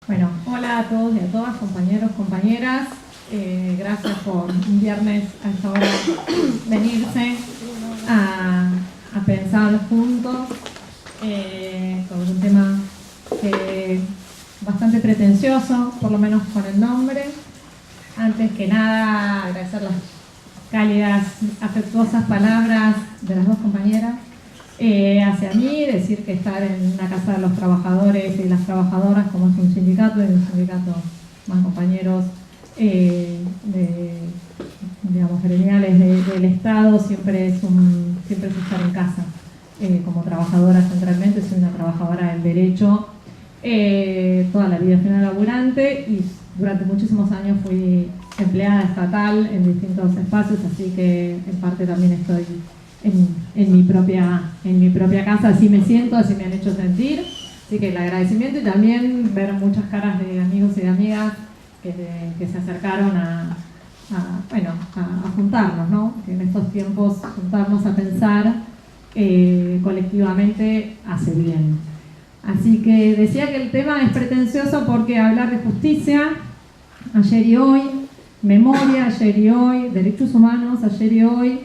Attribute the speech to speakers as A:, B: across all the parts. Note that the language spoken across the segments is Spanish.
A: Bueno, hola a todos y a todas, compañeros, compañeras. Gracias por un viernes a esta hora venirse a pensar juntos sobre un tema bastante pretencioso, por lo menos con el nombre. Antes que nada, agradecer las cálidas, afectuosas palabras de las dos compañeras hacia mí, decir que estar en una casa de los trabajadores y las trabajadoras, como es un sindicato, y un sindicato más compañeros digamos, gremiales del Estado, siempre es estar en casa. Como trabajadora centralmente, soy una trabajadora del derecho, toda la vida fui una laburante y durante muchísimos años fui empleada estatal en distintos espacios, así que en parte también estoy en mi propia casa, así me siento, así me han hecho sentir, así que el agradecimiento y también ver muchas caras de amigos y de amigas que se acercaron a juntarnos, ¿no? Que en estos tiempos juntarnos a pensar colectivamente hace bien. Así que decía que el tema es pretencioso porque hablar de justicia, ayer y hoy, memoria, ayer y hoy, derechos humanos, ayer y hoy,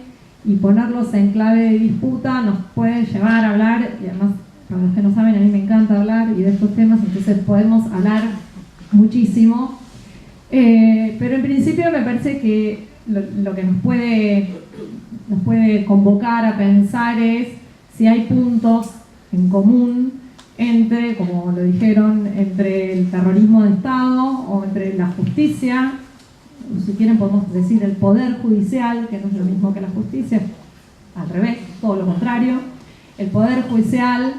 A: y ponerlos en clave de disputa nos puede llevar a hablar, y además, para los que no saben, a mí me encanta hablar y de estos temas, entonces podemos hablar muchísimo. Pero en principio me parece que lo que nos puede convocar a pensar es si hay puntos en común entre, como lo dijeron, entre el terrorismo de Estado o entre la justicia, si quieren podemos decir el poder judicial, que no es lo mismo que la justicia, al revés, todo lo contrario, el poder judicial,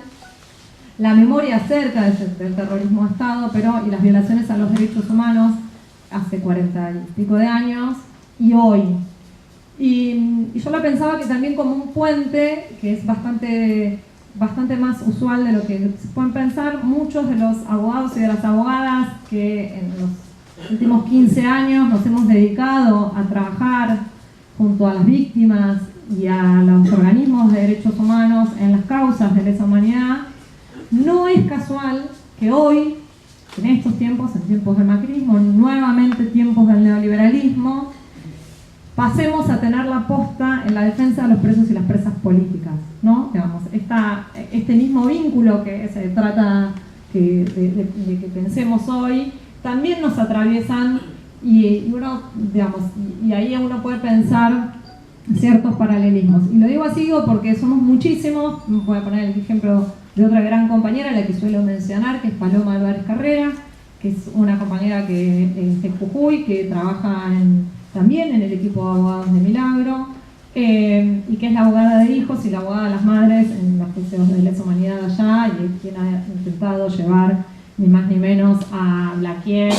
A: la memoria acerca del terrorismo de Estado, y las violaciones a los derechos humanos hace 40 y pico de años y hoy. Y yo la pensaba que también como un puente, que es bastante más usual de lo que se pueden pensar, muchos de los abogados y de las abogadas que en los últimos 15 años nos hemos dedicado a trabajar junto a las víctimas y a los organismos de derechos humanos en las causas de lesa humanidad, no es casual que hoy, en estos tiempos, en tiempos del macrismo, nuevamente tiempos del neoliberalismo, pasemos a tener la posta en la defensa de los presos y las presas políticas, ¿no? Digamos, este mismo vínculo que se trata de que pensemos hoy, también nos atraviesan y ahí uno puede pensar ciertos paralelismos. Y lo digo así porque somos muchísimos. Voy a poner el ejemplo de otra gran compañera, la que suelo mencionar, que es Paloma Álvarez Carrera, que es una compañera que es de Jujuy, que trabaja también en el equipo de abogados de Milagro, y que es la abogada de hijos y la abogada de las madres en los juicios de lesa humanidad allá, y quien ha intentado llevar ni más ni menos a Blaquier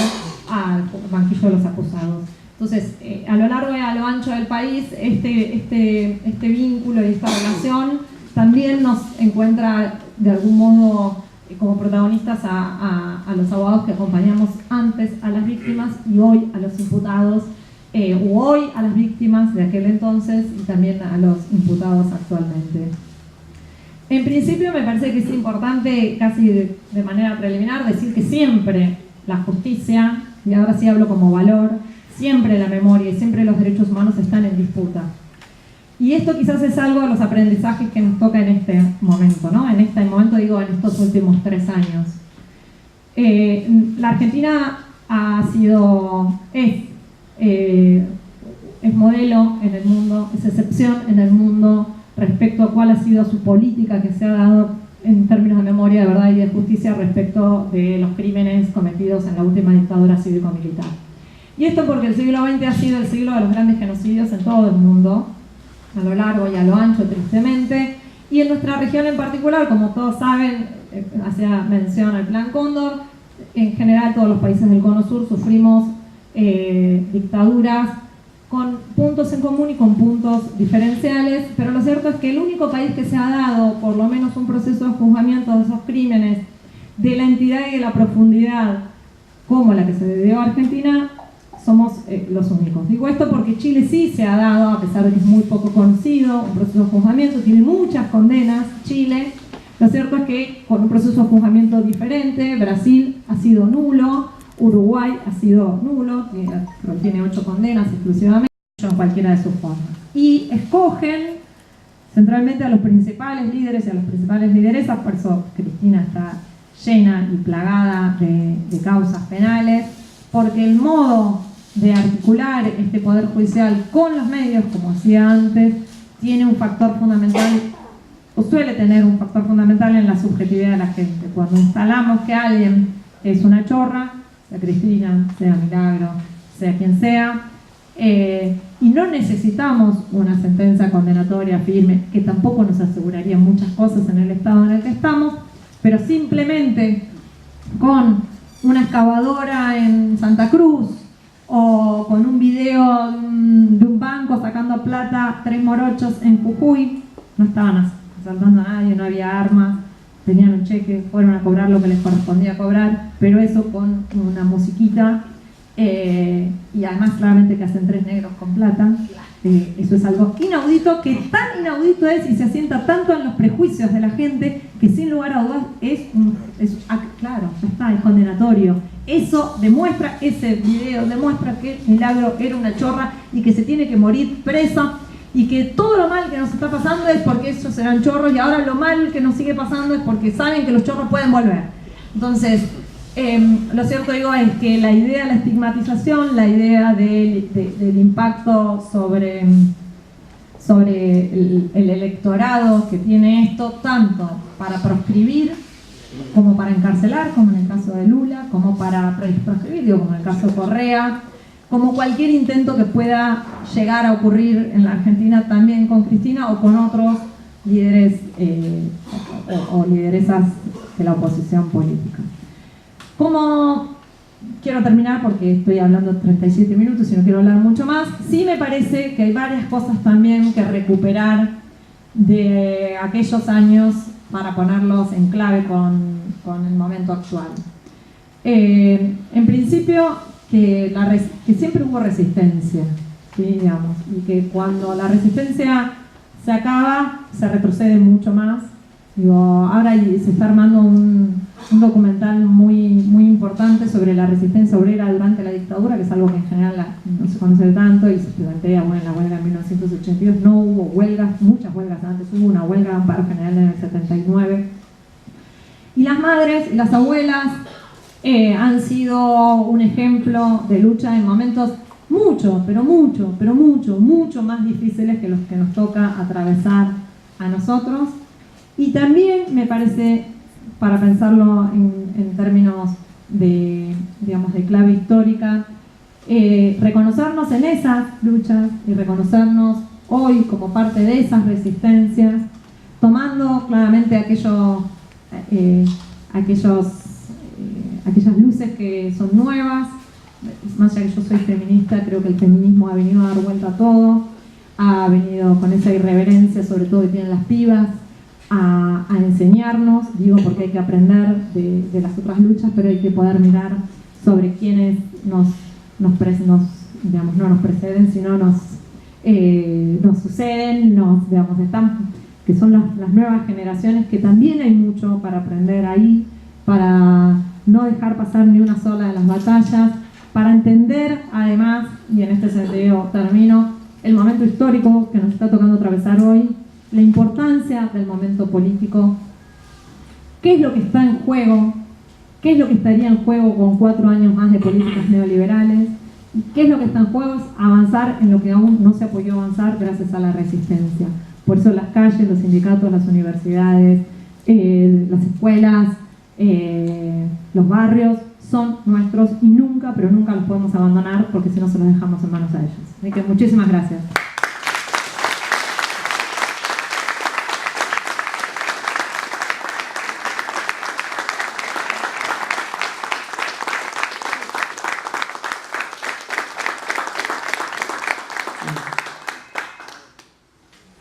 A: al banquillo de los acusados. Entonces, a lo largo y a lo ancho del país, este vínculo y esta relación también nos encuentra de algún modo como protagonistas a los abogados que acompañamos antes a las víctimas y hoy a los imputados, o hoy a las víctimas de aquel entonces y también a los imputados actualmente. En principio me parece que es importante, casi de manera preliminar, decir que siempre la justicia, y ahora sí hablo como valor, siempre la memoria y siempre los derechos humanos están en disputa. Y esto quizás es algo de los aprendizajes que nos toca en este momento, ¿no? En este momento digo, en estos últimos 3 años. La Argentina es modelo en el mundo, es excepción en el mundo respecto a cuál ha sido su política que se ha dado en términos de memoria, de verdad y de justicia respecto de los crímenes cometidos en la última dictadura cívico-militar. Y esto porque el siglo XX ha sido el siglo de los grandes genocidios en todo el mundo, a lo largo y a lo ancho, tristemente, y en nuestra región en particular, como todos saben, hacía mención al Plan Cóndor, en general todos los países del Cono Sur sufrimos dictaduras con puntos en común y con puntos diferenciales, pero lo cierto es que el único país que se ha dado por lo menos un proceso de juzgamiento de esos crímenes de la entidad y de la profundidad como la que se dio a Argentina, somos los únicos. Digo esto porque Chile sí se ha dado, a pesar de que es muy poco conocido, un proceso de juzgamiento, tiene muchas condenas Chile, Lo cierto es que con un proceso de juzgamiento diferente, Brasil ha sido nulo, Uruguay ha sido nulo, pero tiene 8 condenas exclusivamente, en cualquiera de sus formas. Y escogen centralmente a los principales líderes y a las principales lideresas, por eso Cristina está llena y plagada de causas penales, porque el modo de articular este poder judicial con los medios, como decía antes, tiene un factor fundamental, o suele tener un factor fundamental en la subjetividad de la gente. Cuando instalamos que alguien es una chorra, sea Cristina, sea Milagro, sea quien sea, y no necesitamos una sentencia condenatoria firme, que tampoco nos aseguraría muchas cosas en el estado en el que estamos, pero simplemente con una excavadora en Santa Cruz o con un video de un banco sacando plata, 3 morochos en Jujuy, no estaban asaltando a nadie, no había armas, tenían un cheque, fueron a cobrar lo que les correspondía cobrar, pero eso con una musiquita, y además claramente que hacen 3 negros con plata. Eso es algo inaudito, que tan inaudito es y se asienta tanto en los prejuicios de la gente que sin lugar a dudas claro, ya está, es condenatorio. Eso demuestra, ese video demuestra que Milagro era una chorra y que se tiene que morir presa, y que todo lo mal que nos está pasando es porque esos eran chorros, y ahora lo mal que nos sigue pasando es porque saben que los chorros pueden volver. Entonces, lo cierto, digo, es que la idea de la estigmatización, la idea del impacto sobre el electorado que tiene esto, tanto para proscribir como para encarcelar, como en el caso de Lula, como para proscribir, digo, como en el caso de Correa, como cualquier intento que pueda llegar a ocurrir en la Argentina también con Cristina o con otros líderes o lideresas de la oposición política. Como quiero terminar porque estoy hablando 37 minutos y no quiero hablar mucho más, sí me parece que hay varias cosas también que recuperar de aquellos años para ponerlos en clave con el momento actual. En principio, que siempre hubo resistencia, ¿sí? Digamos, y que cuando la resistencia se acaba, se retrocede mucho más. Digo, ahora se está armando un documental muy importante sobre la resistencia obrera durante la dictadura, que es algo que en general no se conoce tanto, y se plantea, bueno, en la huelga en 1982 no hubo huelgas, muchas huelgas antes, hubo una huelga de amparo general en el 79. Y las madres y las abuelas han sido un ejemplo de lucha en momentos mucho más difíciles que los que nos toca atravesar a nosotros. Y también me parece, para pensarlo en términos de, digamos, de clave histórica, reconocernos en esas luchas y reconocernos hoy como parte de esas resistencias, tomando claramente aquellas luces que son nuevas. Más allá que yo soy feminista, creo que el feminismo ha venido a dar vuelta a todo, ha venido con esa irreverencia, sobre todo que tienen las pibas, a enseñarnos, digo, porque hay que aprender de las otras luchas, pero hay que poder mirar sobre quienes digamos, no nos preceden, sino nos suceden, digamos, que son las nuevas generaciones, que también hay mucho para aprender ahí, para no dejar pasar ni una sola de las batallas, para entender además, y en este sentido termino, el momento histórico que nos está tocando atravesar hoy, la importancia del momento político, qué es lo que está en juego, qué es lo que estaría en juego con 4 años más de políticas neoliberales, y qué es lo que está en juego, es avanzar en lo que aún no se ha podido avanzar gracias a la resistencia. Por eso las calles, los sindicatos, las universidades, las escuelas, los barrios son nuestros y nunca, pero nunca los podemos abandonar, porque si no se los dejamos en manos a ellos. Así que muchísimas gracias.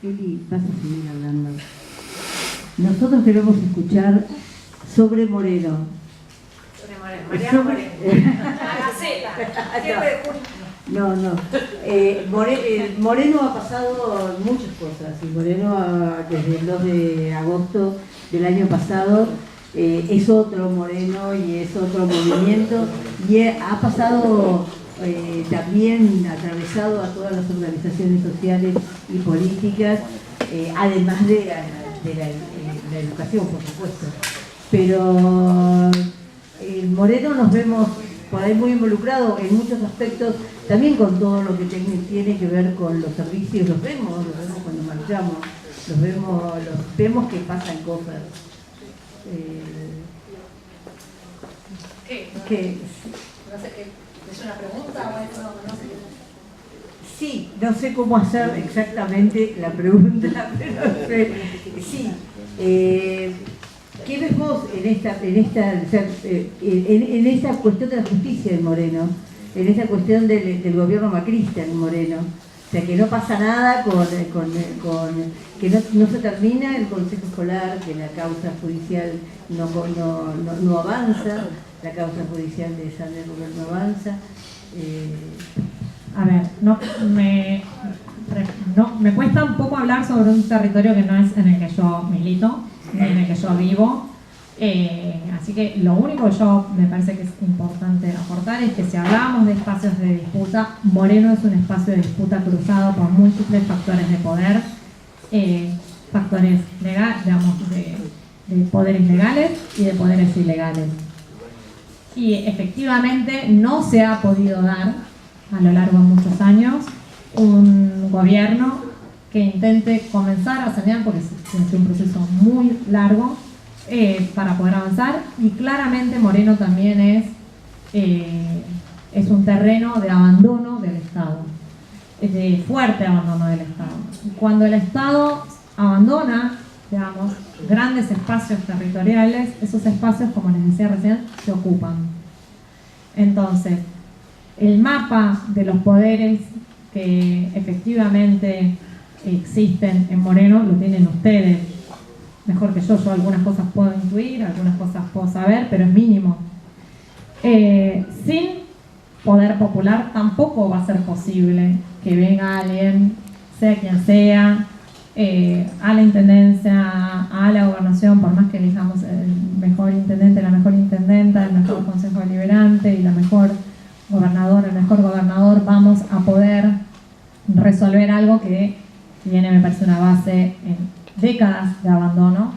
B: Eli, vas a seguir hablando. Nosotros queremos escuchar sobre Moreno.
C: Sobre Moreno, Mariano Moreno. La Gaceta, 7 de junio.
B: No. Moreno ha pasado muchas cosas. Y Moreno, desde el 2 de agosto del año pasado, es otro Moreno y es otro movimiento, y ha pasado también atravesado a todas las organizaciones sociales y políticas, además de la educación, por supuesto. Pero en Moreno nos vemos por ahí muy involucrados en muchos aspectos, también con todo lo que tiene que ver con los servicios. Los vemos cuando marchamos, los vemos que pasan cosas.
C: ¿Qué? No sé, ¿es una pregunta o es no sé?
B: Sí, no sé cómo hacer exactamente la pregunta, pero sí. ¿Qué ves vos en esta cuestión de la justicia en Moreno? En esta cuestión del gobierno macrista en Moreno. O sea, que no pasa nada que no se termina el consejo escolar, que la causa judicial no avanza, la causa judicial de Sander no avanza.
A: A ver, me cuesta un poco hablar sobre un territorio que no es en el que yo milito, ni en el que yo vivo. Así que lo único que yo me parece que es importante aportar es que si hablamos de espacios de disputa, Moreno es un espacio de disputa cruzado por múltiples factores de poder, factores legales, digamos, de poderes legales y de poderes ilegales. Y efectivamente no se ha podido dar a lo largo de muchos años un gobierno que intente comenzar a sanear, porque es un proceso muy largo, para poder avanzar. Y claramente Moreno también es un terreno de abandono del Estado, de fuerte abandono del Estado. Y cuando el Estado abandona, digamos, grandes espacios territoriales, esos espacios, como les decía recién, se ocupan. Entonces, el mapa de los poderes que efectivamente existen en Moreno lo tienen ustedes mejor que yo. Yo algunas cosas puedo intuir, algunas cosas puedo saber, pero es mínimo. Sin poder popular tampoco va a ser posible que venga alguien, sea quien sea, a la intendencia, a la gobernación, por más que elijamos el mejor intendente, la mejor intendenta, el mejor consejo deliberante y la mejor gobernador, el mejor gobernador, vamos a poder resolver algo que tiene, me parece, una base en décadas de abandono,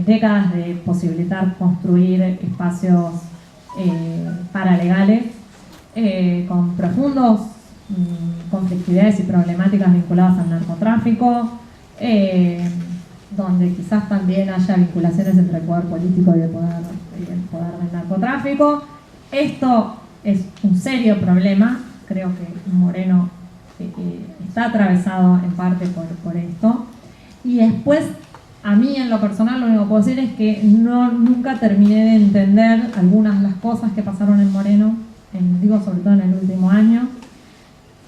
A: décadas de posibilitar construir espacios paralegales con profundos conflictividades y problemáticas vinculadas al narcotráfico, donde quizás también haya vinculaciones entre el poder político y el poder del narcotráfico. Esto es un serio problema. Creo que Moreno está atravesado en parte por esto. Y después, a mí en lo personal, lo único que puedo decir es que nunca terminé de entender algunas de las cosas que pasaron en Moreno, digo sobre todo en el último año.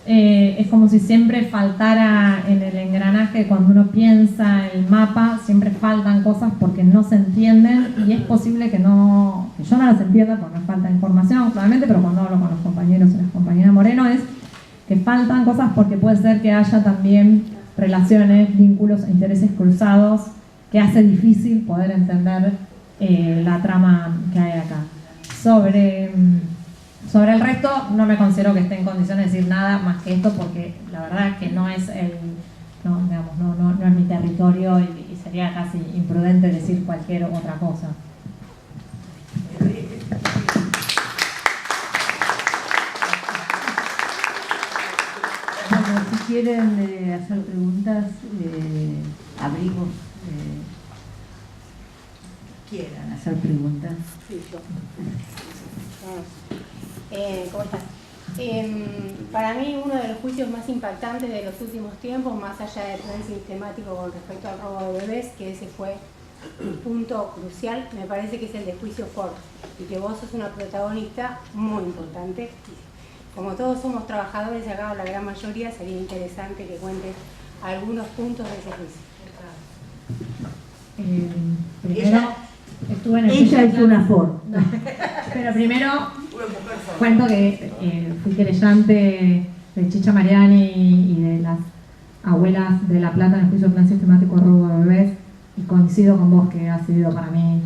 A: Es como si siempre faltara en el engranaje, cuando uno piensa el mapa, siempre faltan cosas porque no se entienden, y es posible que yo no las entienda porque me falta información, claramente, pero cuando hablo con los compañeros y las compañeras de Moreno es que faltan cosas porque puede ser que haya también relaciones, vínculos e intereses cruzados que hace difícil poder entender la trama que hay acá. Sobre el resto, no me considero que esté en condiciones de decir nada más que esto, porque la verdad es que no es no es mi territorio y sería casi imprudente decir cualquier otra cosa.
B: Bueno, si quieren hacer preguntas, abrimos. Quieran hacer preguntas.
D: Sí, yo. ¿Cómo estás? Para mí, uno de los juicios más impactantes de los últimos tiempos, más allá del plan sistemático con respecto al robo de bebés, que ese fue un punto crucial, me parece que es el de juicio Ford, y que vos sos una protagonista muy importante. Como todos somos trabajadores acá, la gran mayoría, sería interesante que cuentes algunos puntos de ese juicio.
A: Primero, estuve en el
B: Ella es una Ford.
A: No. Pero primero cuento que fui querellante de Chicha Mariani y de las abuelas de La Plata en el juicio de plan sistemático de robo de bebés y coincido con vos que ha sido para mí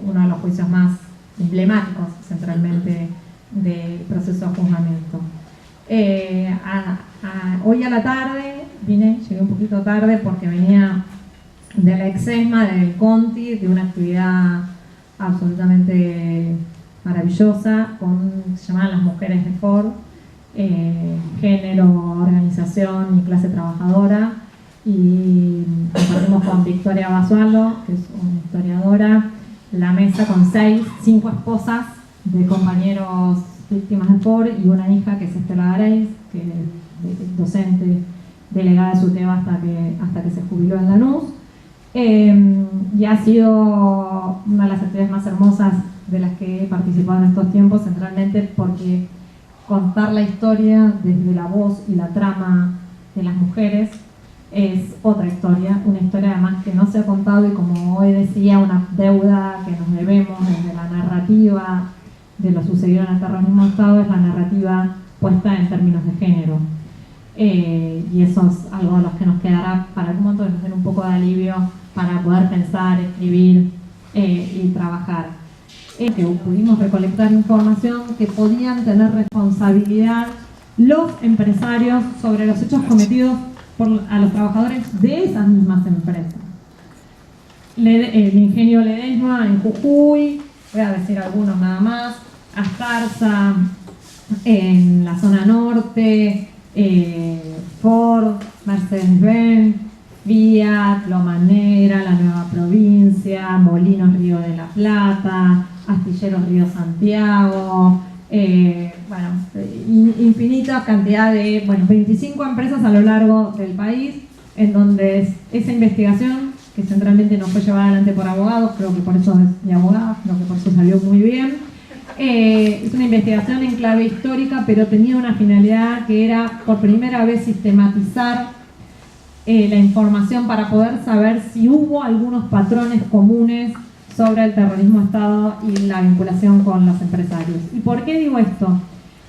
A: uno de los juicios más emblemáticos centralmente del proceso de juzgamiento. Hoy a la tarde llegué un poquito tarde porque venía de la Exesma, del Conti, de una actividad absolutamente maravillosa, se llamaban las mujeres de Ford, género, organización y clase trabajadora, y compartimos con Victoria Basualdo, que es una historiadora, la mesa con 5 esposas de compañeros víctimas de Ford y una hija que es Estela Gareis, que es docente delegada de SUTEBA hasta que se jubiló en Lanús. Y ha sido una de las actividades más hermosas de las que he participado en estos tiempos, centralmente porque contar la historia desde la voz y la trama de las mujeres es otra historia, una historia además que no se ha contado y, como hoy decía, una deuda que nos debemos desde la narrativa de lo sucedido en el terrorismo de Estado, es la narrativa puesta en términos de género. Y eso es algo a los que nos quedará para algún momento de tener un poco de alivio para poder pensar, escribir y trabajar. Que pudimos recolectar información que podían tener responsabilidad los empresarios sobre los hechos cometidos a los trabajadores de esas mismas empresas. El ingenio Ledesma en Jujuy, voy a decir algunos nada más, Astarza en la zona norte, Ford, Mercedes-Benz, Fiat, Loma Negra, la Nueva Provincia, Molinos Río de la Plata, Astilleros Río Santiago, infinita cantidad de 25 empresas a lo largo del país, en donde esa investigación, que centralmente no fue llevada adelante por abogados, creo que por eso es mi abogada, creo que por eso salió muy bien, es una investigación en clave histórica, pero tenía una finalidad que era por primera vez sistematizar la información para poder saber si hubo algunos patrones comunes sobre el terrorismo de Estado y la vinculación con los empresarios. ¿Y por qué digo esto?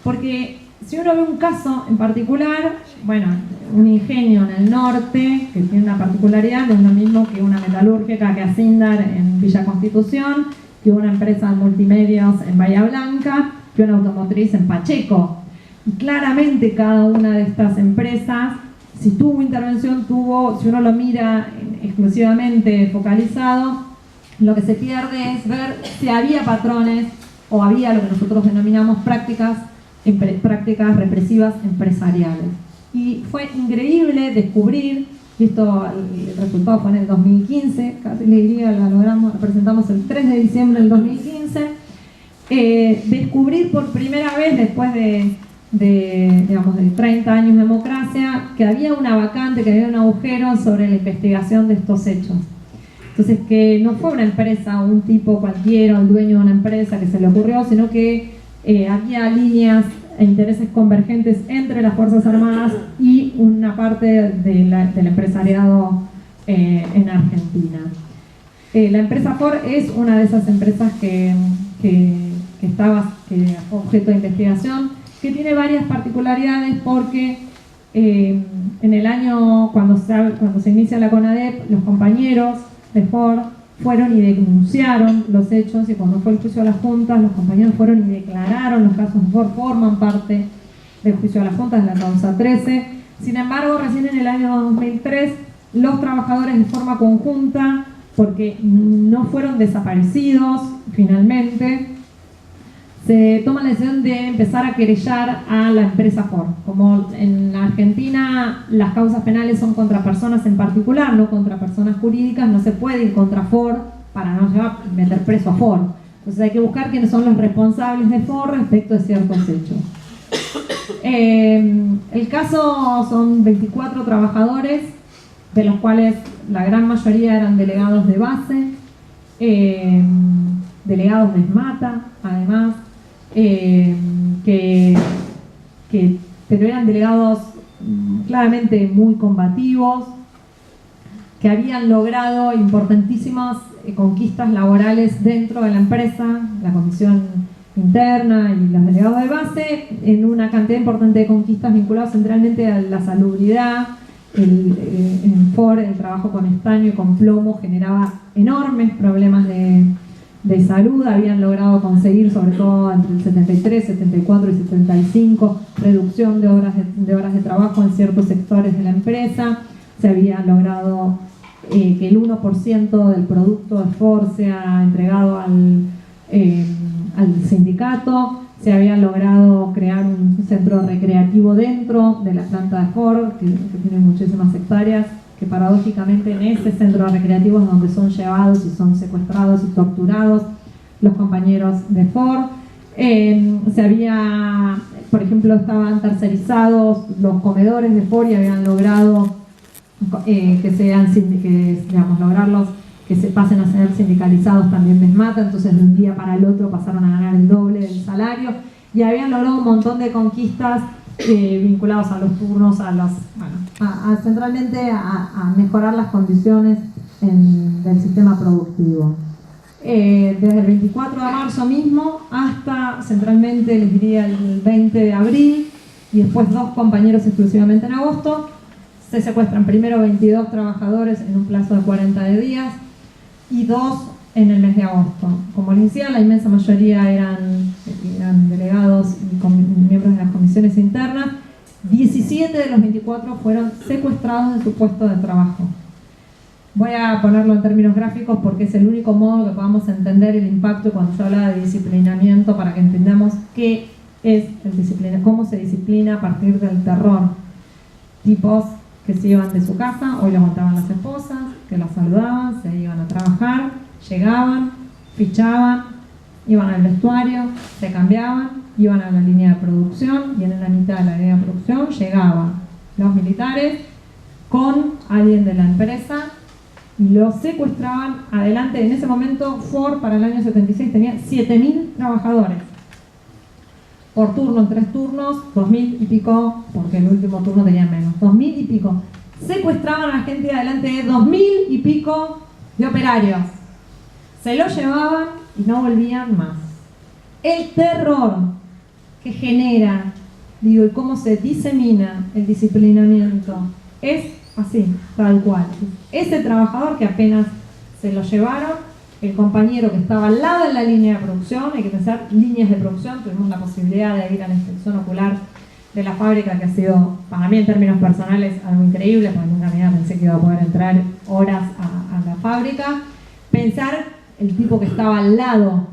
A: Porque si uno ve un caso en particular, un ingenio en el norte, que tiene una particularidad, no es lo mismo que una metalúrgica que Asindar en Villa Constitución, que una empresa de multimedios en Bahía Blanca, que una automotriz en Pacheco. Y claramente cada una de estas empresas, si tuvo intervención, si uno lo mira exclusivamente focalizado, lo que se pierde es ver si había patrones o había lo que nosotros denominamos prácticas represivas empresariales. Y fue increíble descubrir, y esto el resultado fue en el 2015, casi le diría, lo presentamos el 3 de diciembre del 2015, descubrir por primera vez, después de 30 años de democracia, que había una vacante, que había un agujero sobre la investigación de estos hechos. Entonces, que no fue una empresa, un tipo cualquiera, el dueño de una empresa que se le ocurrió, sino que había líneas e intereses convergentes entre las Fuerzas Armadas y una parte del empresariado en Argentina. La empresa Ford es una de esas empresas que fue objeto de investigación, que tiene varias particularidades porque en el año, cuando se inicia la CONADEP, los compañeros de Ford fueron y denunciaron los hechos, y cuando fue el juicio a las juntas, los compañeros fueron y declararon. Los casos de Ford forman parte del juicio a las juntas, de la causa 13. Sin embargo, recién en el año 2003, los trabajadores de forma conjunta, porque no fueron desaparecidos finalmente, se toma la decisión de empezar a querellar a la empresa Ford. Como en Argentina las causas penales son contra personas en particular, no contra personas jurídicas, no se puede ir contra Ford para no meter preso a Ford. Entonces hay que buscar quiénes son los responsables de Ford respecto de ciertos hechos. El caso son 24 trabajadores, de los cuales la gran mayoría eran delegados de base, delegados de SMATA, además, pero eran delegados claramente muy combativos, que habían logrado importantísimas conquistas laborales dentro de la empresa, la comisión interna y los delegados de base, en una cantidad importante de conquistas vinculadas centralmente a la salubridad En Ford el trabajo con estaño y con plomo generaba enormes problemas de salud. Habían logrado conseguir, sobre todo entre el 73, 74 y 75, reducción de horas de trabajo en ciertos sectores de la empresa. Se había logrado que el 1% del producto de Ford sea entregado al sindicato. Se había logrado crear un centro recreativo dentro de la planta de Ford, que tiene muchísimas hectáreas, que paradójicamente en ese centro recreativo es donde son llevados y son secuestrados y torturados los compañeros de Ford. Por ejemplo, estaban tercerizados los comedores de Ford y habían logrado lograrlos que se pasen a ser sindicalizados también les mata. Entonces de un día para el otro pasaron a ganar el doble del salario y habían logrado un montón de conquistas vinculados a los turnos, centralmente a mejorar las condiciones del sistema productivo. Desde el 24 de marzo mismo hasta centralmente, les diría, el 20 de abril, y después 2 compañeros exclusivamente en agosto, se secuestran primero 22 trabajadores en un plazo de 40 días y 2 en el mes de agosto. Como les decía, la inmensa mayoría eran delegados y miembros de las comisiones internas. 17 de los 24 fueron secuestrados de su puesto de trabajo. Voy a ponerlo en términos gráficos porque es el único modo que podamos entender el impacto cuando se habla de disciplinamiento, para que entendamos qué es el disciplina, cómo se disciplina a partir del terror. Tipos que se iban de su casa, hoy los montaban las esposas, que las saludaban, se iban a trabajar, llegaban, fichaban, iban al vestuario, se cambiaban, iban a la línea de producción, y en la mitad de la línea de producción llegaban los militares con alguien de la empresa y los secuestraban adelante. En ese momento Ford para el año 76 tenía 7.000 trabajadores. Por turno, en 3 turnos, 2.000 y pico, porque el último turno tenía menos, 2.000 y pico. Secuestraban a la gente adelante de 2.000 y pico de operarios. Se los llevaban y no volvían más. El terror que genera, y cómo se disemina el disciplinamiento, es así, tal cual. Ese trabajador que apenas se lo llevaron, el compañero que estaba al lado de la línea de producción, hay que pensar líneas de producción, tuvimos la posibilidad de ir a la inspección ocular de la fábrica, que ha sido para mí en términos personales algo increíble, porque nunca pensé que iba a poder entrar horas a la fábrica. Pensar el tipo que estaba al lado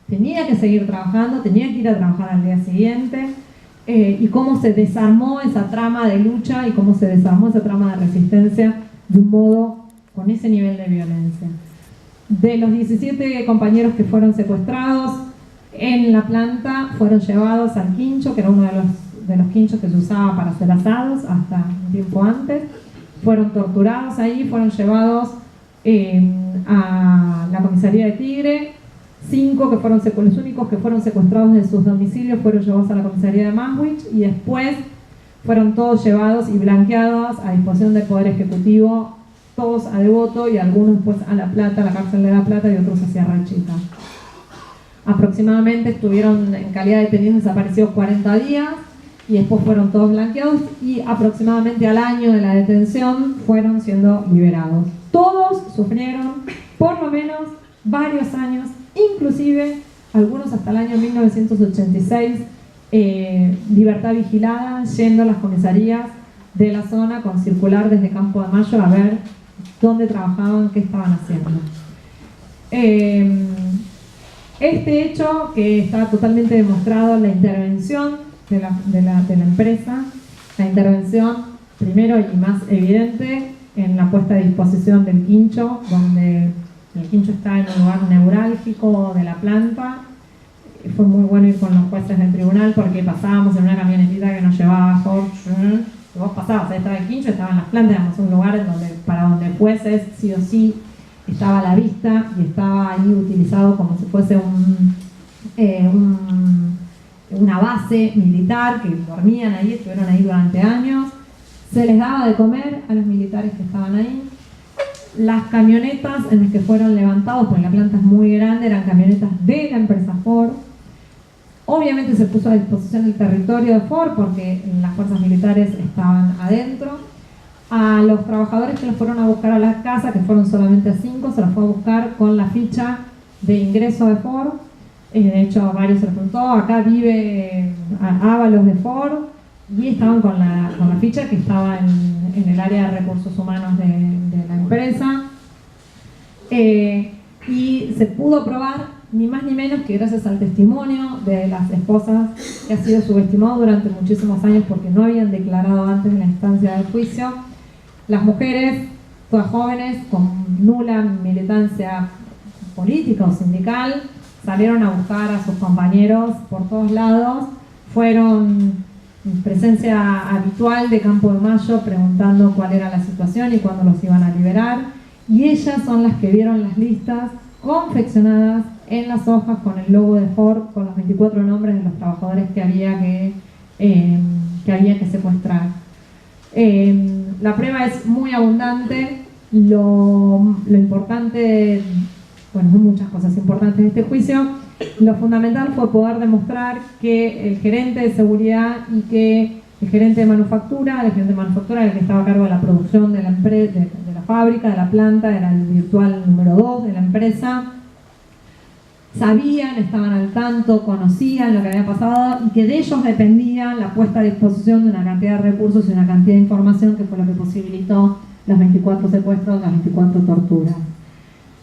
A: tenía que seguir trabajando, tenía que ir a trabajar al día siguiente, y cómo se desarmó esa trama de lucha y cómo se desarmó esa trama de resistencia de un modo con ese nivel de violencia. De los 17 compañeros que fueron secuestrados en la planta, fueron llevados al quincho, que era uno de los quinchos que se usaba para hacer asados hasta un tiempo antes. Fueron torturados ahí, fueron llevados a la comisaría de Tigre. 5 que fueron los únicos que fueron secuestrados de sus domicilios fueron llevados a la comisaría de Maswich, y después fueron todos llevados y blanqueados a disposición del Poder Ejecutivo, todos a Devoto y algunos después a La Plata, a la cárcel de La Plata, y otros a Sierra Chica. Aproximadamente estuvieron en calidad de detenidos desaparecidos 40 días y después fueron todos blanqueados, y aproximadamente al año de la detención fueron siendo liberados. Todos sufrieron por lo menos varios años, inclusive algunos hasta el año 1986, libertad vigilada, yendo a las comisarías de la zona con circular desde Campo de Mayo a ver dónde trabajaban, qué estaban haciendo. Este hecho, que está totalmente demostrado, la intervención de la empresa, la intervención primero y más evidente en la puesta a disposición del quincho, donde el quincho está en un lugar neurálgico de la planta. Fue muy bueno ir con los jueces del tribunal porque pasábamos en una camionetita que nos llevaba a Ford. Vos pasabas, ahí estaba el quincho, estaban las plantas, éramos un lugar para donde jueces sí o sí estaba a la vista, y estaba ahí utilizado como si fuese una base militar, que dormían ahí, estuvieron ahí durante años. Se les daba de comer a los militares que estaban ahí. Las camionetas en las que fueron levantados, porque la planta es muy grande, eran camionetas de la empresa Ford. Obviamente se puso a disposición del territorio de Ford porque las fuerzas militares estaban adentro. A los trabajadores que los fueron a buscar a la casa, que fueron solamente 5, se los fue a buscar con la ficha de ingreso de Ford. De hecho, a varios se les preguntó, acá vive Ábalos de Ford, y estaban con la ficha que estaba en el área de recursos humanos de la empresa. Y se pudo probar, ni más ni menos que gracias al testimonio de las esposas, que ha sido subestimado durante muchísimos años porque no habían declarado antes en la instancia del juicio. Las mujeres, todas jóvenes, con nula militancia política o sindical, salieron a buscar a sus compañeros por todos lados, fueron presencia habitual de Campo de Mayo preguntando cuál era la situación y cuándo los iban a liberar, y ellas son las que vieron las listas confeccionadas en las hojas con el logo de Ford, con los 24 nombres de los trabajadores que había que secuestrar. La prueba es muy abundante. Lo importante, bueno, hay muchas cosas importantes en este juicio. Lo fundamental fue poder demostrar que el gerente de seguridad y que el gerente de manufactura era el que estaba a cargo de la producción de la empresa, de la fábrica, de la planta, era el virtual número 2 de la empresa. Sabían, estaban al tanto, conocían lo que había pasado y que de ellos dependía la puesta a disposición de una cantidad de recursos y una cantidad de información que fue lo que posibilitó los 24 secuestros, las 24 torturas.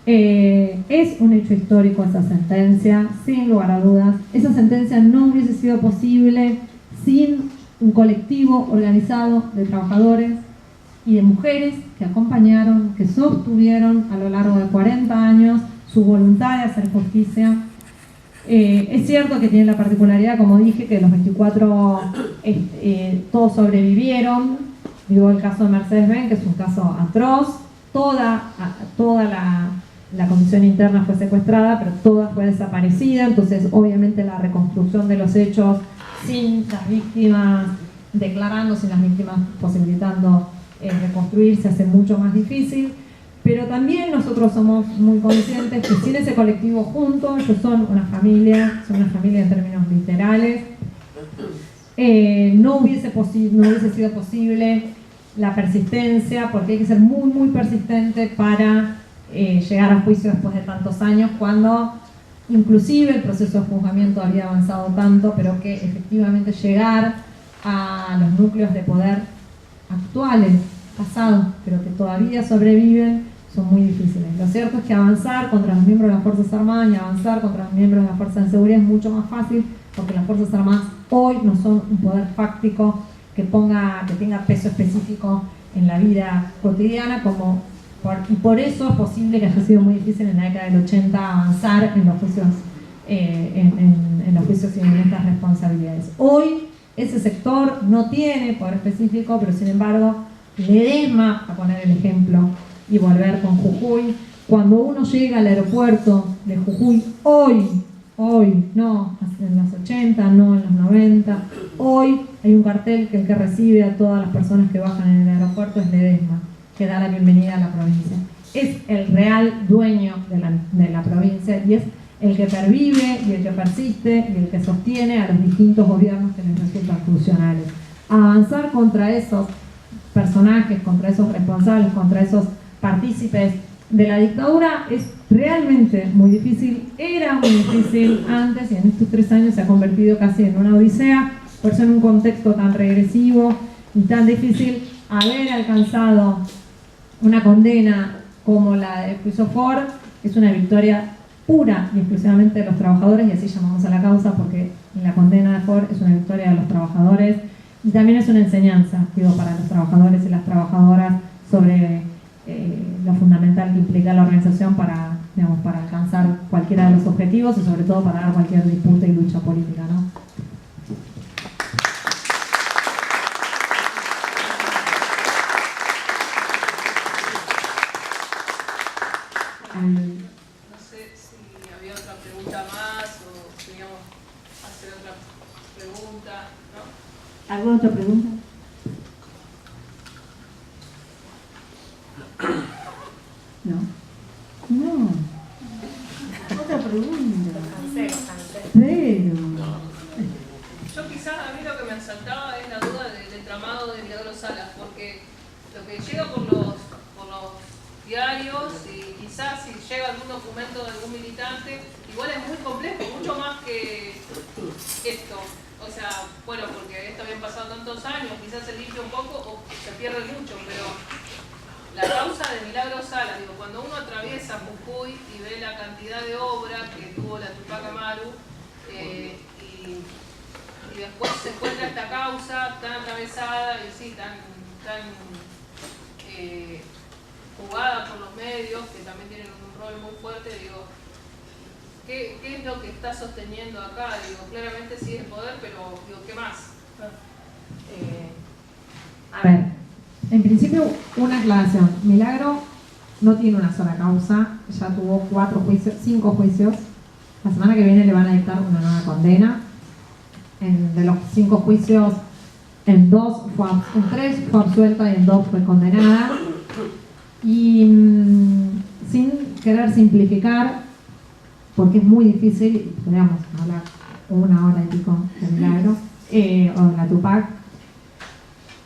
A: Es un hecho histórico esa sentencia, sin lugar a dudas. Esa sentencia no hubiese sido posible sin un colectivo organizado de trabajadores y de mujeres que acompañaron, que sostuvieron a lo largo de 40 años su voluntad de hacer justicia. Es cierto que tiene la particularidad, como dije, que los 24 todos sobrevivieron. Digo, el caso de Mercedes-Benz, que es un caso atroz. Toda la comisión interna fue secuestrada, pero toda fue desaparecida. Entonces, obviamente, la reconstrucción de los hechos sin las víctimas declarando, sin las víctimas posibilitando reconstruirse, hace mucho más difícil. Pero también nosotros somos muy conscientes que sin ese colectivo juntos, ellos son una familia en términos literales, no hubiese sido posible la persistencia, porque hay que ser muy, muy persistente para llegar a juicio después de tantos años, cuando inclusive el proceso de juzgamiento había avanzado tanto, pero que efectivamente llegar a los núcleos de poder actuales, pasados, pero que todavía sobreviven, son muy difíciles. Lo cierto es que avanzar contra los miembros de las Fuerzas Armadas y avanzar contra los miembros de las Fuerzas de Seguridad es mucho más fácil, porque las Fuerzas Armadas hoy no son un poder fáctico que tenga peso específico en la vida cotidiana, y por eso es posible que haya sido muy difícil en la década del 80 avanzar en los juicios en los juicios y en estas responsabilidades. Hoy ese sector no tiene poder específico, pero sin embargo Ledesma, a poner el ejemplo y volver con Jujuy, cuando uno llega al aeropuerto de Jujuy hoy, no en los 80, no en los 90, hoy hay un cartel que el que recibe a todas las personas que bajan en el aeropuerto es Ledesma, que da la bienvenida a la provincia. Es el real dueño de la provincia y es el que pervive y el que persiste y el que sostiene a los distintos gobiernos que les resultan funcionales. Avanzar contra esos personajes, contra esos responsables, contra esos partícipes de la dictadura es realmente muy difícil. Era muy difícil antes y en estos 3 años se ha convertido casi en una odisea. Por eso en un contexto tan regresivo y tan difícil, haber alcanzado una condena como la de juicio Ford es una victoria pura y exclusivamente de los trabajadores, y así llamamos a la causa, porque la condena de Ford es una victoria de los trabajadores y también es una enseñanza, para los trabajadores y las trabajadoras sobre lo fundamental que implica la organización para alcanzar cualquiera de los objetivos y sobre todo para dar cualquier disputa y lucha política, ¿no?
E: No sé si había otra pregunta más o queríamos hacer otra pregunta, ¿no?
B: ¿Alguna otra pregunta? No. Otra pregunta.
C: Cancelo.
B: Pero...
E: Yo quizás a mí lo que me asaltaba es la duda del tramado de Milagro Salas, porque lo que llega por los diarios y quizás si llega algún documento de algún militante, igual es muy complejo, mucho más que esto. O sea, bueno, porque esto habían pasado tantos años, quizás se limpia un poco o se pierde mucho, pero la causa de Milagro Sala, digo, cuando uno atraviesa Jujuy y ve la cantidad de obra que tuvo la Tupac Amaru, y después se encuentra esta causa tan atravesada y sí, tan jugada por los medios, que también tienen un rol muy fuerte, digo, ¿qué es lo que está sosteniendo acá? Digo, claramente sí el poder, pero digo, ¿qué más?
A: A ver, en principio una aclaración. Milagro no tiene una sola causa, ya tuvo 5 juicios. La semana que viene le van a dictar una nueva condena. De los 5 juicios, en 3 fue absuelta y en 2 fue condenada. Y sin querer simplificar, porque es muy difícil, podríamos hablar 1 hora y pico de Milagro, o de la Tupac.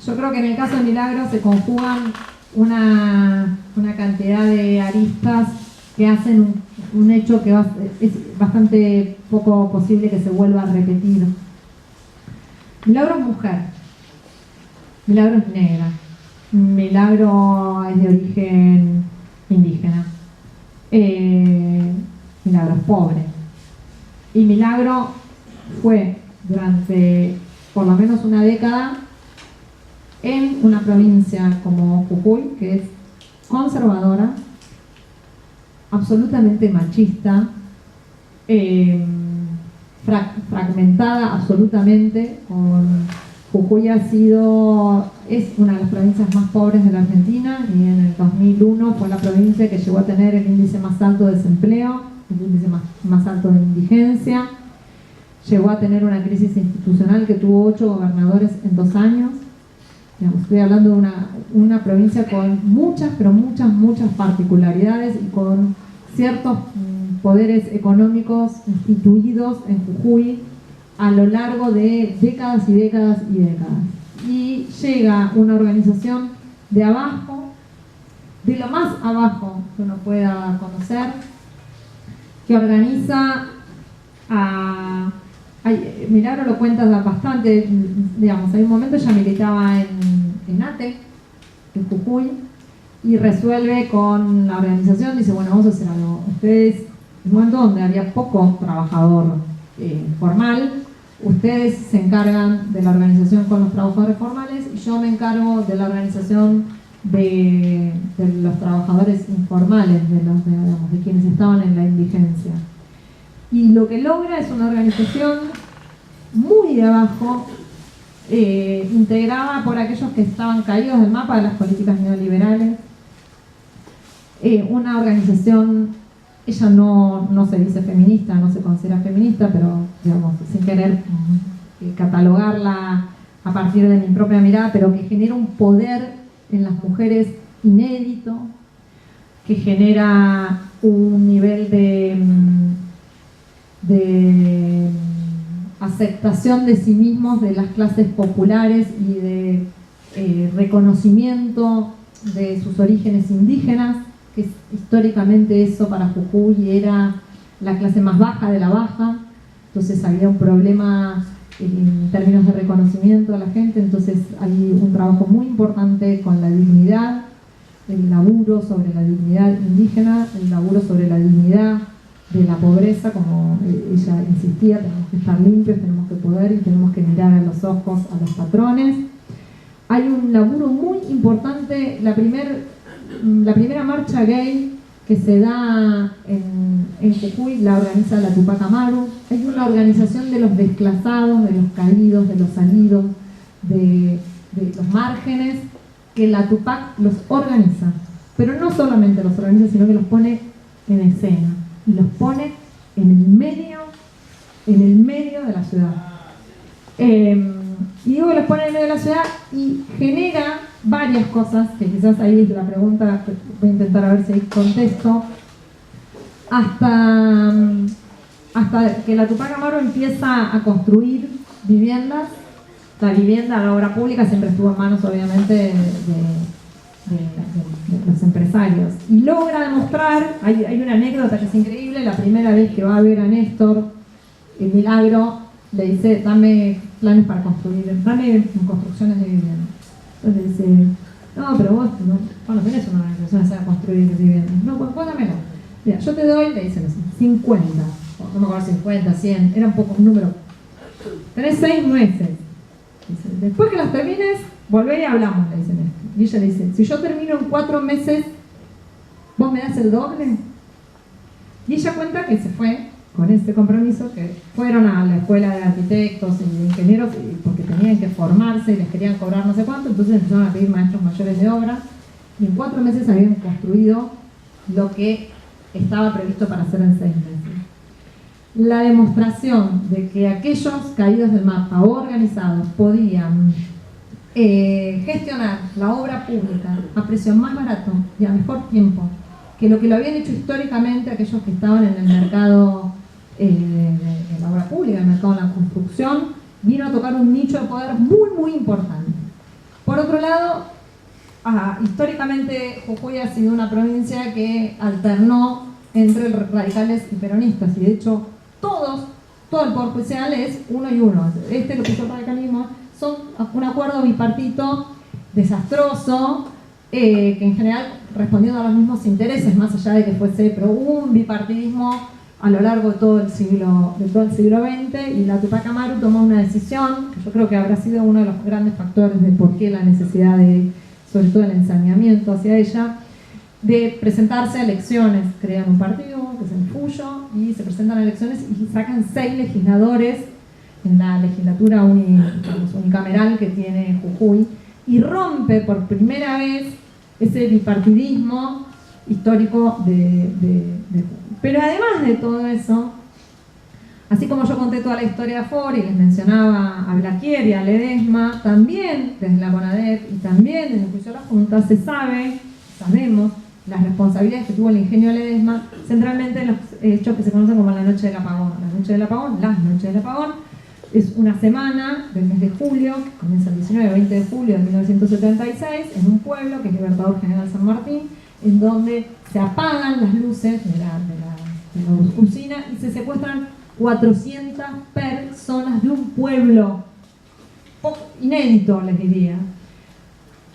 A: Yo creo que en el caso de Milagro se conjugan una cantidad de aristas que hacen un hecho que es bastante poco posible que se vuelva a repetir. Milagro es mujer, Milagro es negra, Milagro es de origen indígena, Milagro es pobre, y Milagro fue durante por lo menos una década en una provincia como Jujuy, que es conservadora, absolutamente machista, fragmentada absolutamente. Jujuy es una de las provincias más pobres de la Argentina, y en el 2001 fue la provincia que llegó a tener el índice más alto de desempleo, el índice más alto de indigencia, llegó a tener una crisis institucional que tuvo 8 gobernadores en 2 años. Digamos, estoy hablando de una provincia con muchas, pero muchas particularidades y con ciertos poderes económicos instituidos en Jujuy a lo largo de décadas y décadas y décadas. Y llega una organización de abajo, de lo más abajo que uno pueda conocer, que organiza Milagro lo cuenta bastante, digamos, hay un momento ella militaba en ATE, en Jujuy, y resuelve con la organización, dice, bueno, vamos a hacer algo. Ustedes, en un momento donde había poco trabajador formal, ustedes se encargan de la organización con los trabajadores formales y yo me encargo de la organización de los trabajadores informales, de quienes estaban en la indigencia. Y lo que logra es una organización muy de abajo, integrada por aquellos que estaban caídos del mapa de las políticas neoliberales. Una organización, ella no se dice feminista, no se considera feminista, pero digamos, sin querer catalogarla a partir de mi propia mirada, pero que genera un poder en las mujeres inédito, que genera un nivel de aceptación de sí mismos de las clases populares y de reconocimiento de sus orígenes indígenas, que históricamente eso para Jujuy era la clase más baja de la baja, entonces había un problema en términos de reconocimiento a la gente. Entonces hay un trabajo muy importante con la dignidad, el laburo sobre la dignidad indígena, el laburo sobre la dignidad de la pobreza, como ella insistía, tenemos que estar limpios, tenemos que poder y tenemos que mirar a los ojos a los patrones. Hay un laburo muy importante, la primera marcha gay que se da en Jujuy la organiza la Tupac Amaru. Hay una organización de los desclasados, de los caídos, de los salidos, de los márgenes, que la Tupac los organiza, pero no solamente los organiza, sino que los pone en escena y los pone en el medio de la ciudad. Y digo que los pone en el medio de la ciudad y genera varias cosas, que quizás ahí es la pregunta que voy a intentar a ver si contesto, hasta que la Tupac Amaru empieza a construir viviendas. La vivienda, la obra pública siempre estuvo en manos obviamente de los empresarios. Y logra demostrar, hay una anécdota que es increíble, la primera vez que va a ver a Néstor, el Milagro, le dice, dame planes para construir, dame construcciones de vivienda. Entonces le dice, no, pero vos no tenés una organización que sabe construir viviendas. No, pues dámela. Mira, yo te doy, le dicen así, 50, no me acuerdo, 50, 100, era un número. Tenés 6 meses. Dice, después que las termines, volvé y hablamos, le dicen esto. Y ella le dice, si yo termino en 4 meses, ¿vos me das el doble? Y ella cuenta que se fue con este compromiso, que fueron a la escuela de arquitectos y de ingenieros porque tenían que formarse y les querían cobrar no sé cuánto, entonces empezaron a pedir maestros mayores de obra y en 4 meses habían construido lo que estaba previsto para hacer en 6 meses. La demostración de que aquellos caídos del mapa organizados podían gestionar la obra pública a precio más barato y a mejor tiempo que lo habían hecho históricamente aquellos que estaban en el mercado de la obra pública, el mercado de la construcción, vino a tocar un nicho de poder muy, muy importante. Por otro lado, históricamente Jujuy ha sido una provincia que alternó entre radicales y peronistas, y de hecho todo el poder judicial es uno y uno. Lo que hizo el radicalismo son un acuerdo bipartito desastroso, que en general respondiendo a los mismos intereses, más allá de que fuese, pero hubo un bipartidismo a lo largo de todo el siglo XX, y la Tupac Amaru tomó una decisión, que yo creo que habrá sido uno de los grandes factores de por qué la necesidad de, sobre todo el ensañamiento hacia ella, de presentarse a elecciones. Crean un partido, que es el Fuyo, y se presentan a elecciones y sacan 6 legisladores en la legislatura unicameral que tiene Jujuy, y rompe por primera vez ese bipartidismo histórico de Jujuy. Pero además de todo eso, así como yo conté toda la historia de Ford y les mencionaba a Blaquier y a Ledesma, también desde la CONADEP y también desde el juicio de la Junta sabemos las responsabilidades que tuvo el ingenio Ledesma, centralmente en los hechos que se conocen como la Noche del Apagón. Las Noches del Apagón, es una semana del mes de julio, que comienza el 19 20 de julio de 1976, en un pueblo que es Libertador General San Martín, en donde se apagan las luces de la usina y se secuestran 400 personas de un pueblo inédito, les diría.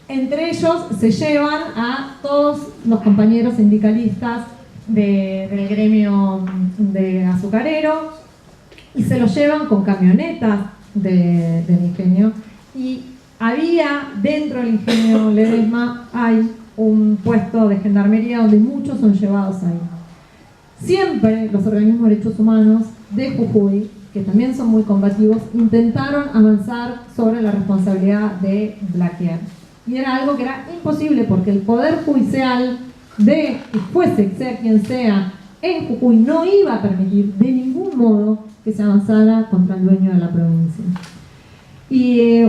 A: Entre ellos se llevan a todos los compañeros sindicalistas del gremio de azucareros y se los llevan con camionetas del ingenio, y había dentro del ingenio Ledesma hay un puesto de gendarmería donde muchos son llevados ahí. Siempre los organismos de derechos humanos de Jujuy, que también son muy combativos, intentaron avanzar sobre la responsabilidad de Blaquier. Y era algo que era imposible porque el poder judicial de que fuese, sea quien sea, en Jujuy no iba a permitir de ningún modo que se avanzara contra el dueño de la provincia. Y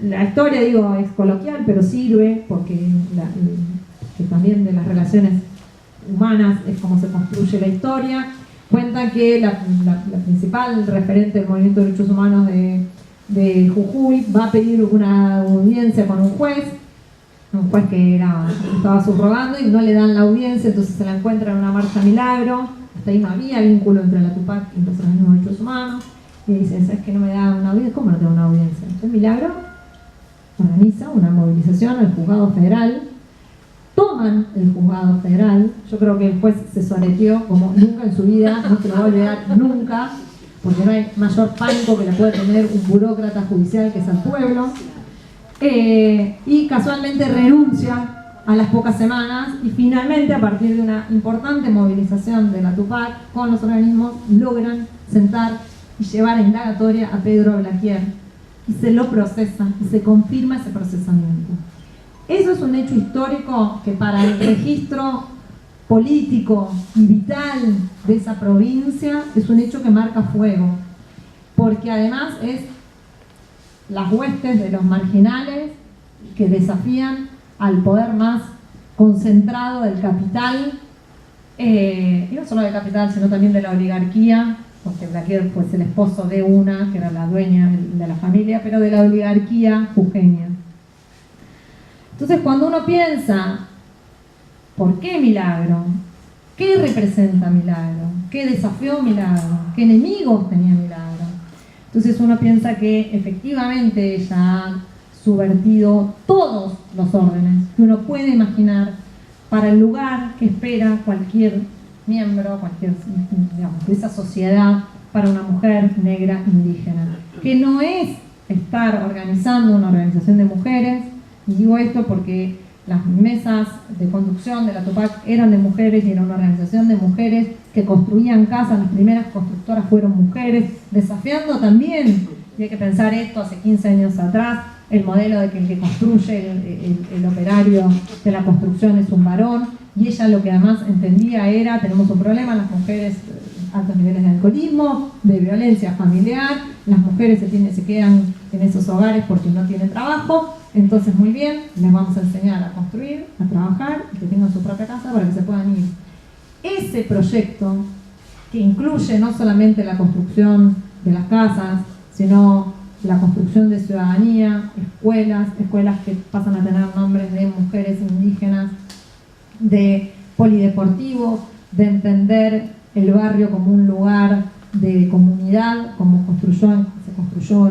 A: la historia, digo, es coloquial, pero sirve porque que también de las relaciones humanas es como se construye la historia. Cuenta que la principal referente del movimiento de derechos humanos de Jujuy va a pedir una audiencia con un juez que estaba subrogando y no le dan la audiencia, entonces se la encuentra en una marcha Milagro. Hasta ahí no había vínculo entre la Tupac y los organismos de derechos humanos, y dice, ¿sabes que no me da una audiencia? ¿Cómo no te da una audiencia? Entonces Milagro organiza una movilización al juzgado federal, toman el juzgado federal. Yo creo que el juez se soleteó como nunca en su vida, no se lo va a olvidar nunca, porque no hay mayor pánico que le puede tener un burócrata judicial que es al pueblo, y casualmente renuncia a las pocas semanas, y finalmente, a partir de una importante movilización de la Tupac con los organismos, logran sentar y llevar a indagatoria a Pedro Blaquier, y se lo procesa y se confirma ese procesamiento. Eso es un hecho histórico que para el registro político y vital de esa provincia es un hecho que marca fuego, porque además es las huestes de los marginales que desafían al poder más concentrado del capital, y no solo del capital, sino también de la oligarquía, porque Blaquier fue el esposo de una, que era la dueña de la familia, pero de la oligarquía jujeña. Entonces, cuando uno piensa, ¿por qué Milagro? ¿Qué representa Milagro? ¿Qué desafió Milagro? ¿Qué enemigos tenía Milagro? Entonces uno piensa que efectivamente ella ha subvertido todos los órdenes que uno puede imaginar para el lugar que espera cualquier miembro, digamos, de esa sociedad para una mujer negra indígena, que no es estar organizando una organización de mujeres. Y digo esto porque las mesas de conducción de la Tupac eran de mujeres y era una organización de mujeres que construían casas. Las primeras constructoras fueron mujeres, desafiando también, y hay que pensar esto hace 15 años atrás, el modelo de que el que construye, el operario de la construcción es un varón, y ella lo que además entendía era, tenemos un problema, las mujeres, altos niveles de alcoholismo, de violencia familiar, las mujeres se quedan en esos hogares porque no tienen trabajo. Entonces, muy bien, les vamos a enseñar a construir, a trabajar y que tengan su propia casa para que se puedan ir. Ese proyecto, que incluye no solamente la construcción de las casas, sino la construcción de ciudadanía, escuelas que pasan a tener nombres de mujeres indígenas, de polideportivos, de entender el barrio como un lugar de comunidad, como se construyó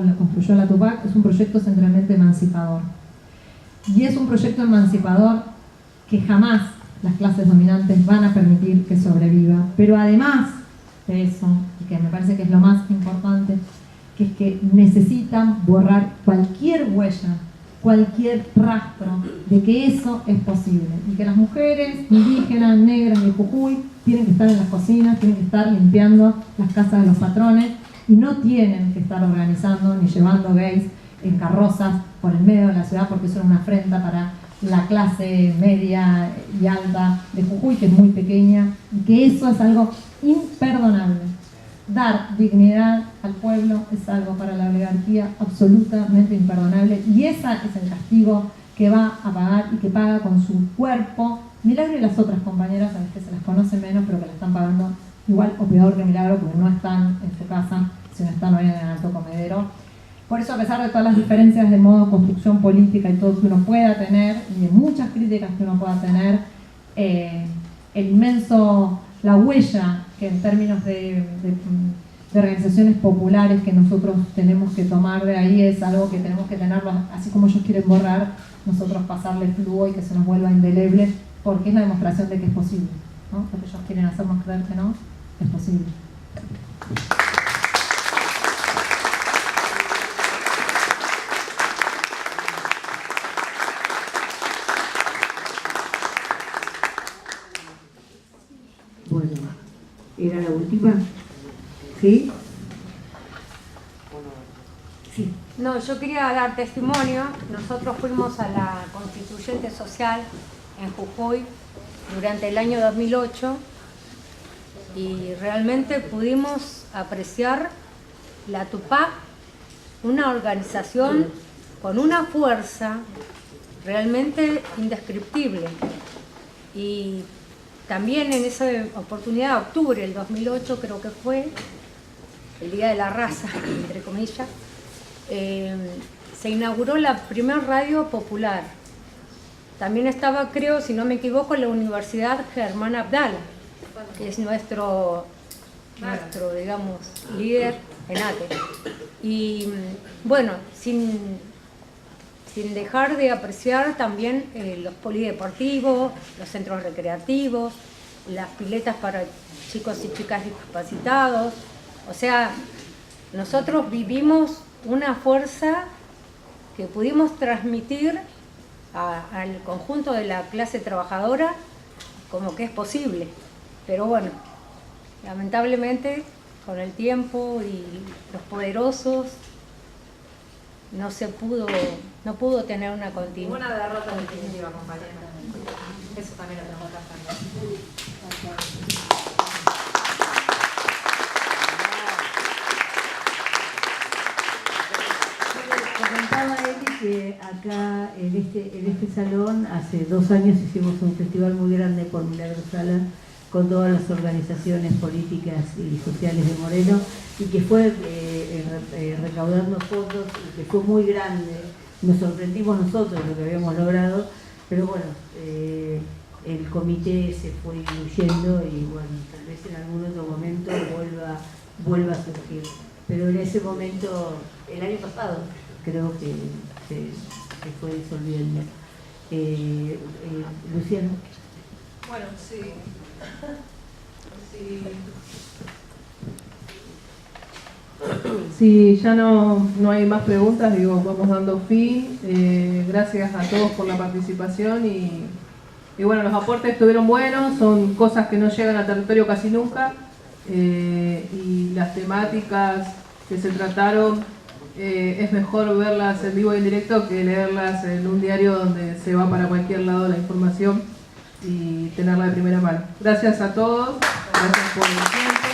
A: la Tupac, es un proyecto centralmente emancipador. Y es un proyecto emancipador que jamás las clases dominantes van a permitir que sobreviva. Pero además de eso, y que me parece que es lo más importante, que es que necesitan borrar cualquier huella, cualquier rastro de que eso es posible. Y que las mujeres indígenas, negras de Jujuy tienen que estar en las cocinas, tienen que estar limpiando las casas de los patrones y no tienen que estar organizando ni llevando gays en carrozas por el medio de la ciudad, porque eso es una afrenta para la clase media y alta de Jujuy, que es muy pequeña, y que eso es algo imperdonable. Dar dignidad al pueblo es algo para la oligarquía absolutamente imperdonable, y ese es el castigo que va a pagar y que paga con su cuerpo Milagro y las otras compañeras a las que se las conoce menos, pero que la están pagando igual o peor que Milagro, porque no están en su casa, sino están hoy en el Alto Comedero. Por eso, a pesar de todas las diferencias de modo de construcción política y todo que uno pueda tener, y de muchas críticas que uno pueda tener, la huella que en términos de organizaciones populares que nosotros tenemos que tomar de ahí es algo que tenemos que tenerlo, así como ellos quieren borrar, nosotros pasarle flujo y que se nos vuelva indeleble, porque es la demostración de que es posible, ¿no? Lo que ellos quieren hacernos creer que no, es posible.
B: Bueno, ¿era la última? ¿Sí? Sí.
F: No, yo quería dar testimonio. Nosotros fuimos a la Constituyente Social en Jujuy durante el año 2008 y realmente pudimos apreciar la Tupac, una organización con una fuerza realmente indescriptible. Y también en esa oportunidad, octubre del 2008 creo que fue, el Día de la Raza, entre comillas, se inauguró la primera radio popular. También estaba, creo, si no me equivoco, la Universidad Germán Abdala, que es nuestro digamos, líder en ATE. Y bueno, sin dejar de apreciar también los polideportivos, los centros recreativos, las piletas para chicos y chicas discapacitados. O sea, nosotros vivimos una fuerza que pudimos transmitir al conjunto de la clase trabajadora como que es posible. Pero bueno, lamentablemente con el tiempo y los poderosos no pudo tener una continuidad.
C: Ninguna derrota definitiva, compañera. Eso también lo tenemos que hacer.
B: Comentaba Eli que acá en este salón hace 2 años hicimos un festival muy grande por Milagro Sala con todas las organizaciones políticas y sociales de Moreno y que fue recaudando fondos y que fue muy grande nos sorprendimos nosotros lo que habíamos logrado, pero bueno, el comité se fue diluyendo y bueno, tal vez en algún otro momento vuelva a surgir. Pero en ese momento, el año pasado, creo que se fue disolviendo. Luciano.
E: Bueno, sí.
G: Si ya no hay más preguntas, digo, vamos dando fin. Gracias a todos por la participación y bueno, los aportes estuvieron buenos, son cosas que no llegan al territorio casi nunca, y las temáticas que se trataron es mejor verlas en vivo y en directo que leerlas en un diario donde se va para cualquier lado la información y tenerla de primera mano. Gracias a todos, gracias por el tiempo.